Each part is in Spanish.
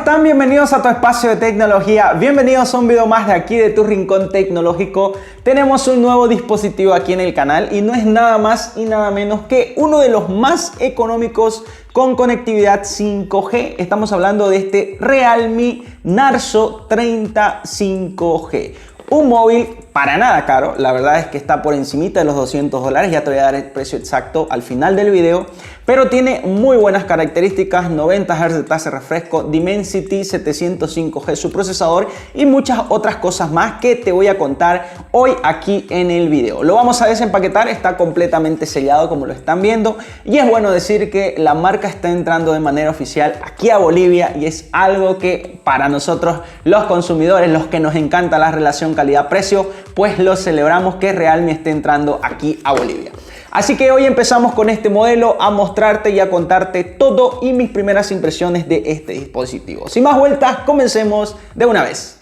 están? Bienvenidos a tu espacio de tecnología. Bienvenidos a un video más de aquí de tu rincón tecnológico. Tenemos un nuevo dispositivo aquí en el canal y no es nada más y nada menos que uno de los más económicos con conectividad 5G. Estamos hablando de este Realme Narzo 30 5G. Un móvil para nada caro, la verdad es que está por encimita de los $200, ya te voy a dar el precio exacto al final del video, pero tiene muy buenas características, 90 Hz de tasa de refresco, Dimensity 705G su procesador y muchas otras cosas más que te voy a contar hoy aquí en el video. Lo vamos a desempaquetar, está completamente sellado como lo están viendo y es bueno decir que la marca está entrando de manera oficial aquí a Bolivia y es algo que para nosotros los consumidores, los que nos encanta la relación calidad-precio, pues lo celebramos que Realme esté entrando aquí a Bolivia. Así que hoy empezamos con este modelo a mostrarte y a contarte todo y mis primeras impresiones de este dispositivo. Sin más vueltas, comencemos de una vez.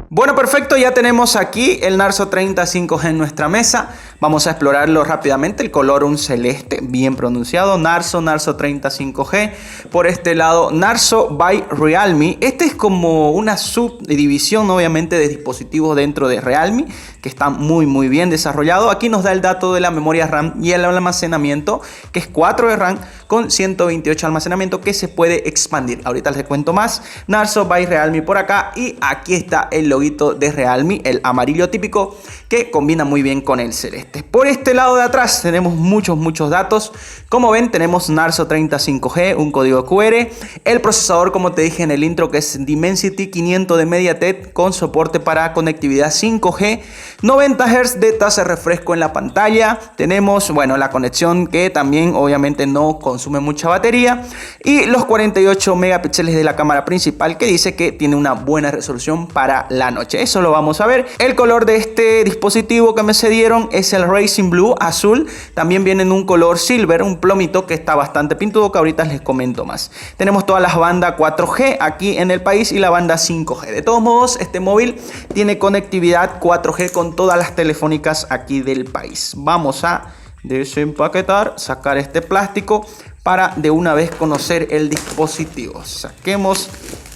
Bueno, perfecto, ya tenemos aquí el Narzo 30 5G en nuestra mesa. Vamos a explorarlo rápidamente. El color un celeste, bien pronunciado. Narzo 30 5G. Por este lado, Narzo by Realme. Este es como una subdivisión, obviamente, de dispositivos dentro de Realme, que está muy bien desarrollado. Aquí nos da el dato de la memoria RAM y el almacenamiento, que es 4 de RAM con 128 de almacenamiento, que se puede expandir. Ahorita les cuento más. Narzo by Realme por acá. Y aquí está el loguito de Realme, el amarillo típico, que combina muy bien con el celeste. Por este lado de atrás tenemos muchos datos. Como ven, tenemos Narzo 30 5G, un código QR, el procesador, como te dije en el intro, que es Dimensity 500 de MediaTek con soporte para conectividad 5G, 90 Hz de tasa de refresco en la pantalla. Tenemos, bueno, la conexión que también obviamente no consume mucha batería y los 48 megapíxeles de la cámara principal, que dice que tiene una buena resolución para la noche. Eso lo vamos a ver. El color de este dispositivo que me cedieron es el Racing Blue azul. También viene en un color silver, un plomito que está bastante pintudo, que ahorita les comento más. Tenemos todas las bandas 4G aquí en el país y la banda 5G. De todos modos, este móvil tiene conectividad 4G con todas las telefónicas aquí del país. Vamos a desempaquetar, sacar este plástico para de una vez conocer el dispositivo. Saquemos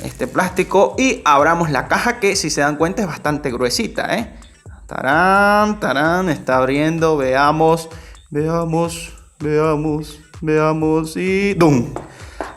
este plástico y abramos la caja, que si se dan cuenta es bastante gruesita, ¿eh? Tarán, está abriendo, veamos y ¡dum!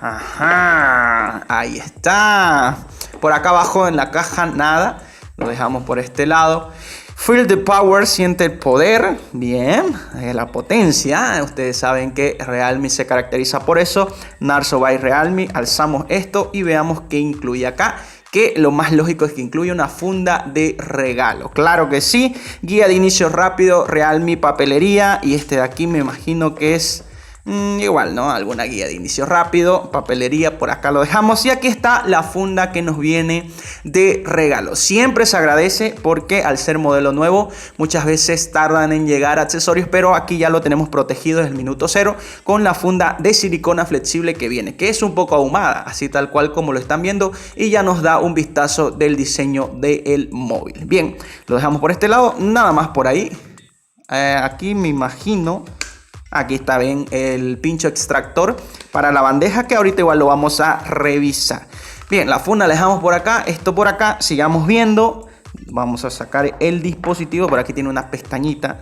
Ajá, ahí está. Por acá abajo en la caja nada, lo dejamos por este lado. Feel the power, siente el poder, bien, la potencia. Ustedes saben que Realme se caracteriza por eso. Narzo by Realme, alzamos esto y veamos qué incluye acá. Que lo más lógico es que incluye una funda de regalo. Claro que sí. Guía de inicio rápido, Realme, papelería. Y este de aquí me imagino que es igual, ¿no? Alguna guía de inicio rápido, papelería, por acá lo dejamos. Y aquí está la funda que nos viene de regalo. Siempre se agradece porque al ser modelo nuevo muchas veces tardan en llegar accesorios, pero aquí ya lo tenemos protegido desde el minuto cero con la funda de silicona flexible que viene, que es un poco ahumada, así tal cual como lo están viendo, y ya nos da un vistazo del diseño del móvil. Bien, lo dejamos por este lado, nada más por ahí. Aquí me imagino... Aquí está bien el pincho extractor para la bandeja, que ahorita igual lo vamos a revisar. Bien, la funda la dejamos por acá, esto por acá, sigamos viendo. Vamos a sacar el dispositivo, por aquí tiene una pestañita.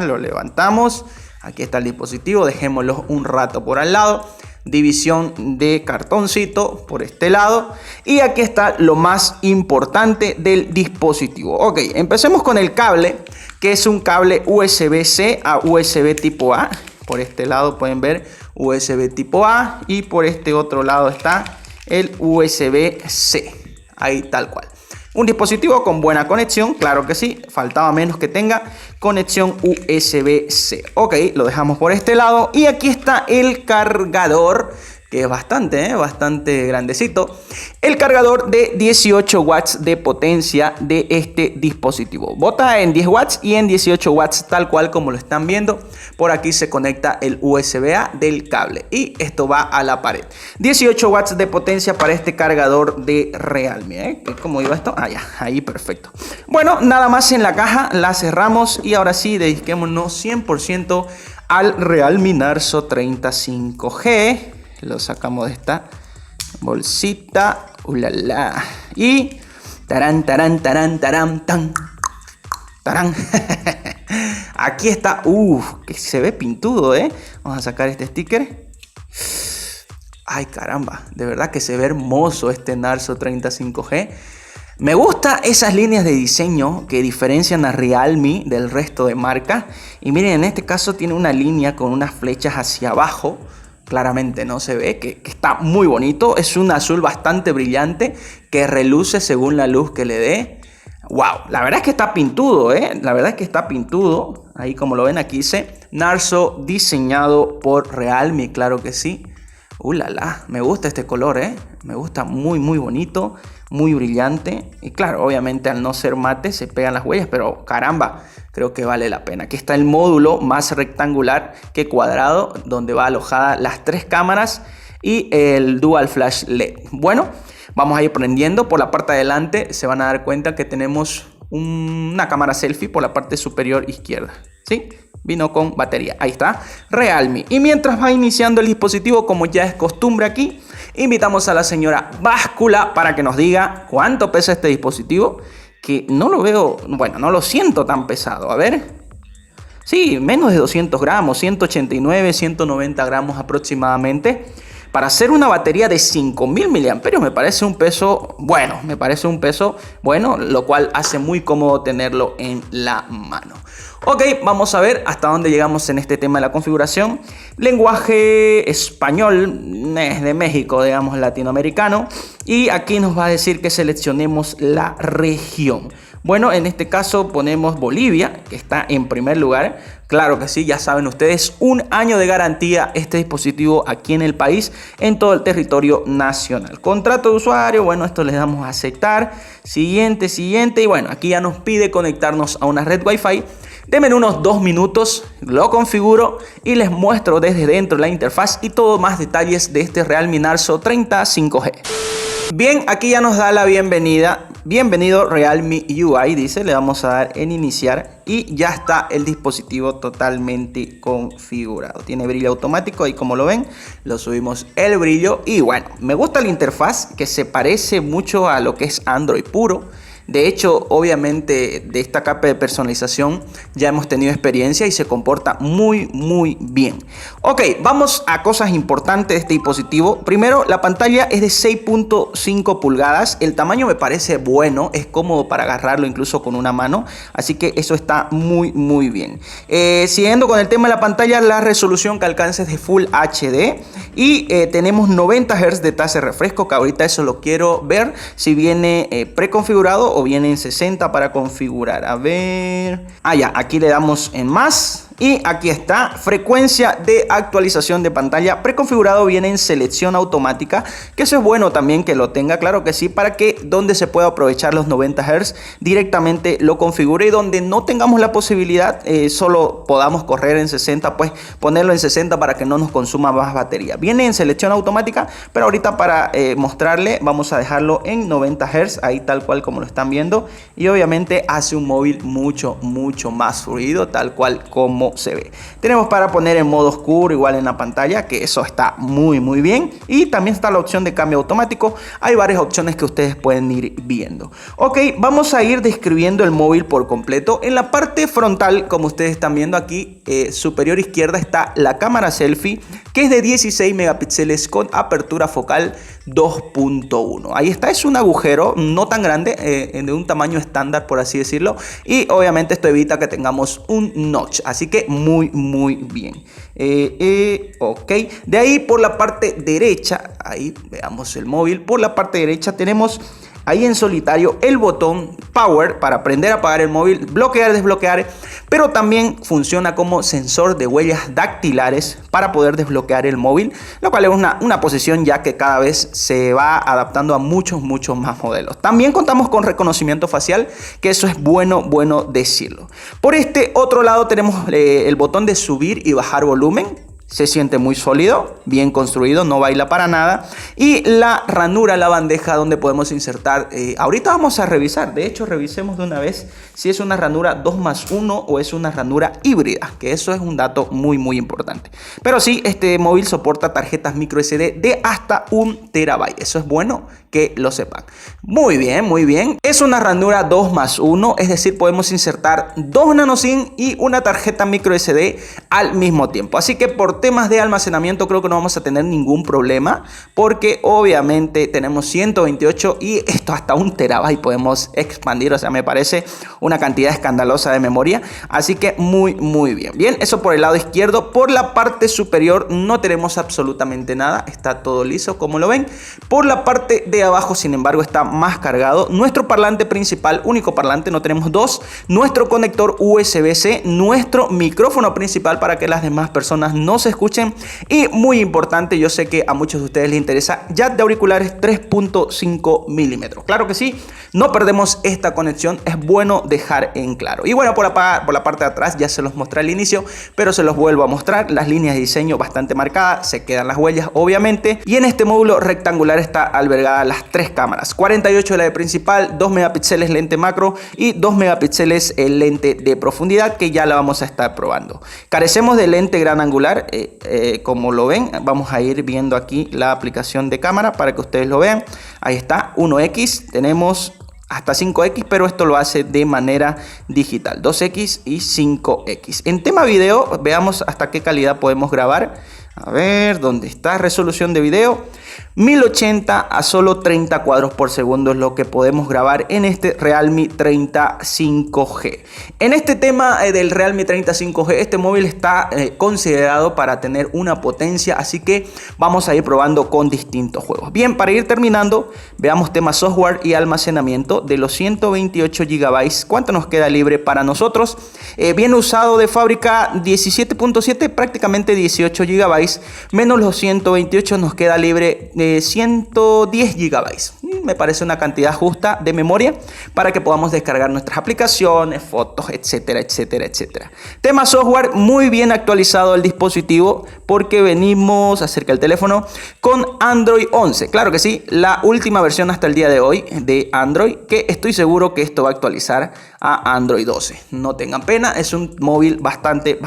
Lo levantamos, aquí está el dispositivo, dejémoslo un rato por al lado. División de cartoncito por este lado. Y aquí está lo más importante del dispositivo. Ok, empecemos con el cable, que es un cable USB-C a USB tipo A. Por este lado pueden ver USB tipo A y por este otro lado está el USB-C. Ahí tal cual. Un dispositivo con buena conexión, claro que sí. Faltaba menos que tenga conexión USB-C. Ok, lo dejamos por este lado. Y aquí está el cargador, que es bastante grandecito. El cargador de 18 watts de potencia de este dispositivo. Bota en 10 watts y en 18 watts tal cual como lo están viendo. Por aquí se conecta el USB-A del cable y esto va a la pared. 18 watts de potencia para este cargador de Realme. ¿Cómo iba esto? Ah, ya, ahí perfecto. Bueno, nada más en la caja, la cerramos y ahora sí dediquémonos 100% al Realme Narzo 35G. Lo sacamos de esta bolsita. ¡Ulala! Y tarán, tarán, tarán, tarán, tan. Tarán. Aquí está. Que se ve pintudo, ¿eh? Vamos a sacar este sticker. Ay, caramba. De verdad que se ve hermoso este Narzo 35G. Me gustan esas líneas de diseño que diferencian a Realme del resto de marcas. Y miren, en este caso tiene una línea con unas flechas hacia abajo. Claramente no se ve, que está muy bonito. Es un azul bastante brillante que reluce según la luz que le dé. Wow, la verdad es que está pintudo, la verdad es que está pintudo. Ahí como lo ven, aquí dice Narzo diseñado por Realme, claro que sí. Me gusta este color, me gusta, muy bonito, muy brillante. Y claro, obviamente al no ser mate se pegan las huellas, pero caramba, creo que vale la pena. Aquí está el módulo más rectangular que cuadrado, donde va alojada las 3 cámaras y el Dual Flash LED. Bueno, vamos a ir prendiendo. Por la parte de adelante se van a dar cuenta que tenemos una cámara selfie por la parte superior izquierda, ¿sí? Vino con batería, ahí está, Realme. Y mientras va iniciando el dispositivo, como ya es costumbre aquí, invitamos a la señora Báscula para que nos diga cuánto pesa este dispositivo, que no lo veo, bueno, no lo siento tan pesado. A ver, sí, menos de 200 gramos, 189, 190 gramos aproximadamente. Para hacer una batería de 5000 mAh me parece un peso bueno, lo cual hace muy cómodo tenerlo en la mano. Ok, vamos a ver hasta dónde llegamos en este tema de la configuración. Lenguaje español, es de México, digamos latinoamericano. Y aquí nos va a decir que seleccionemos la región. Bueno, en este caso ponemos Bolivia, que está en primer lugar. Claro que sí, ya saben ustedes, 1 año de garantía este dispositivo aquí en el país, en todo el territorio nacional. Contrato de usuario, bueno, esto le damos a aceptar. Siguiente. Y bueno, aquí ya nos pide conectarnos a una red Wi-Fi. Denme unos 2 minutos, lo configuro y les muestro desde dentro la interfaz y todo más detalles de este Realme Narzo 35G. Bien, aquí ya nos da la bienvenida. Bienvenido Realme UI, dice. Le vamos a dar en iniciar y ya está el dispositivo totalmente configurado. Tiene brillo automático y como lo ven, lo subimos el brillo. Y bueno, me gusta la interfaz que se parece mucho a lo que es Android puro. De hecho, obviamente de esta capa de personalización ya hemos tenido experiencia y se comporta muy bien. Ok, vamos a cosas importantes de este dispositivo. Primero, la pantalla es de 6.5 pulgadas. El tamaño me parece bueno, es cómodo para agarrarlo incluso con una mano. Así que eso está muy bien. Siguiendo con el tema de la pantalla, la resolución que alcanza es de Full HD. Y tenemos 90 Hz de tasa de refresco, que ahorita eso lo quiero ver si viene preconfigurado o viene en 60 para configurar. A ver, ya, aquí le damos en más y aquí está, frecuencia de actualización de pantalla preconfigurado, viene en selección automática, que eso es bueno también que lo tenga, claro que sí, para que donde se pueda aprovechar los 90 Hz directamente lo configure y donde no tengamos la posibilidad, solo podamos correr en 60, pues ponerlo en 60 para que no nos consuma más batería. Viene en selección automática, pero ahorita para mostrarle vamos a dejarlo en 90 Hz, ahí tal cual como lo están viendo, y obviamente hace un móvil mucho más fluido, tal cual como se ve. Tenemos para poner en modo oscuro igual en la pantalla, que eso está muy bien, y también está la opción de cambio automático. Hay varias opciones que ustedes pueden ir viendo. Ok, vamos a ir describiendo el móvil por completo. En la parte frontal, como ustedes están viendo aquí, superior izquierda, está la cámara selfie, que es de 16 megapíxeles con apertura focal 2.1. Ahí está, es un agujero no tan grande, de un tamaño estándar por así decirlo, y obviamente esto evita que tengamos un notch, así que muy bien. Ok, de ahí por la parte derecha, ahí veamos el móvil, por la parte derecha tenemos ahí en solitario el botón Power para prender, apagar el móvil, bloquear, desbloquear, pero también funciona como sensor de huellas dactilares para poder desbloquear el móvil, lo cual es una posición ya que cada vez se va adaptando a muchos más modelos. También contamos con reconocimiento facial, que eso es bueno decirlo. Por este otro lado tenemos el botón de subir y bajar volumen. Se siente muy sólido, bien construido, no baila para nada. Y la ranura, la bandeja donde podemos insertar. Ahorita vamos a revisar, de hecho revisemos de una vez si es una ranura 2+1 o es una ranura híbrida, que eso es un dato muy importante. Pero sí, este móvil soporta tarjetas micro SD de hasta 1 TB. Eso es bueno que lo sepan. Muy bien. Es una ranura 2+1, es decir, podemos insertar 2 nano SIM y una tarjeta micro SD al mismo tiempo. Así que por temas de almacenamiento creo que no vamos a tener ningún problema, porque obviamente tenemos 128 y esto hasta 1 TB podemos expandir. O sea, me parece una cantidad escandalosa de memoria. Así que muy bien. Eso por el lado izquierdo. Por la parte superior no tenemos absolutamente nada, está todo liso como lo ven. Por la parte de abajo, sin embargo, está más cargado. Nuestro parlante principal, único parlante, no tenemos dos. Nuestro conector USB-C, nuestro micrófono principal para que las demás personas no se escuchen. Y muy importante, yo sé que a muchos de ustedes les interesa, jack de auriculares 3.5 milímetros. Claro que sí, no perdemos esta conexión, es bueno dejar en claro. Y bueno, por la parte de atrás ya se los mostré al inicio, pero se los vuelvo a mostrar. Las líneas de diseño bastante marcadas, se quedan las huellas obviamente. Y en este módulo rectangular está albergada las 3 cámaras, 48 de la de principal, 2 megapíxeles lente macro y 2 megapíxeles el lente de profundidad, que ya la vamos a estar probando. Carecemos de lente gran angular, como lo ven. Vamos a ir viendo aquí la aplicación de cámara para que ustedes lo vean. Ahí está, 1x, tenemos hasta 5x, pero esto lo hace de manera digital, 2x y 5x. En tema video, veamos hasta qué calidad podemos grabar. A ver, ¿dónde está? Resolución de video 1080 a solo 30 cuadros por segundo es lo que podemos grabar en este Realme 30 5G. En este tema del Realme 30 5G, este móvil está considerado para tener una potencia, así que vamos a ir probando con distintos juegos. Bien, para ir terminando, veamos temas software y almacenamiento. De los 128 GB, ¿cuánto nos queda libre para nosotros? Bien usado de fábrica 17.7, prácticamente 18 GB, menos los 128 nos queda libre 110 GB. Me parece una cantidad justa de memoria para que podamos descargar nuestras aplicaciones, fotos, etcétera. Tema software, muy bien actualizado el dispositivo, porque venimos acerca del teléfono con Android 11. Claro que sí, la última versión hasta el día de hoy de Android, que estoy seguro que esto va a actualizar a Android 12. No tengan pena, es un móvil bastante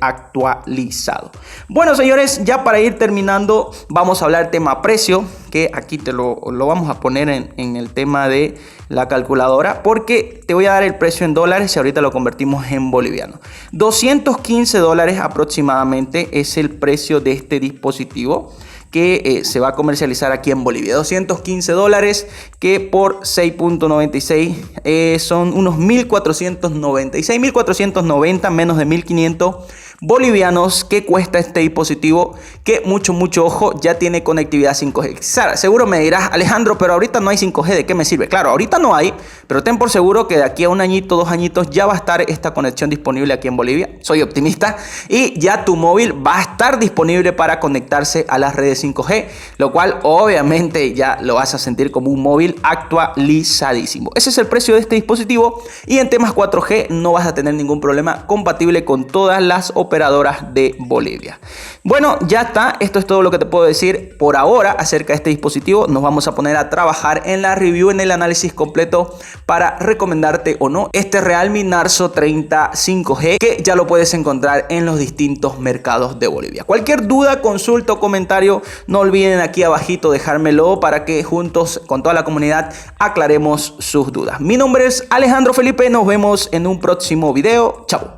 actualizado. Bueno, señores, ya para ir terminando, vamos a hablar tema precio, que aquí te lo vamos a poner en el tema de la calculadora, porque te voy a dar el precio en dólares y ahorita lo convertimos en boliviano. $215 aproximadamente es el precio de este dispositivo, que se va a comercializar aquí en Bolivia. $215, que por 6.96 son unos 1.496, 1.490, menos de 1.500 bolivianos que cuesta este dispositivo, que mucho ojo, ya tiene conectividad 5G. Seguro me dirás, Alejandro, pero ahorita no hay 5G, ¿de qué me sirve? Claro, ahorita no hay, pero ten por seguro que de aquí a 1 añito, 2 añitos ya va a estar esta conexión disponible aquí en Bolivia. Soy optimista, y ya tu móvil va a estar disponible para conectarse a las redes 5G, lo cual obviamente ya lo vas a sentir como un móvil actualizadísimo. Ese es el precio de este dispositivo, y en temas 4G no vas a tener ningún problema, compatible con todas las operadoras de Bolivia. Bueno, ya está, esto es todo lo que te puedo decir por ahora acerca de este dispositivo. Nos vamos a poner a trabajar en la review, en el análisis completo para recomendarte o no este Realme Narzo 30 5G, que ya lo puedes encontrar en los distintos mercados de Bolivia. Cualquier duda, consulta o comentario, no olviden aquí abajito dejármelo para que juntos con toda la comunidad aclaremos sus dudas. Mi nombre es Alejandro Felipe, nos vemos en un próximo video. Chao.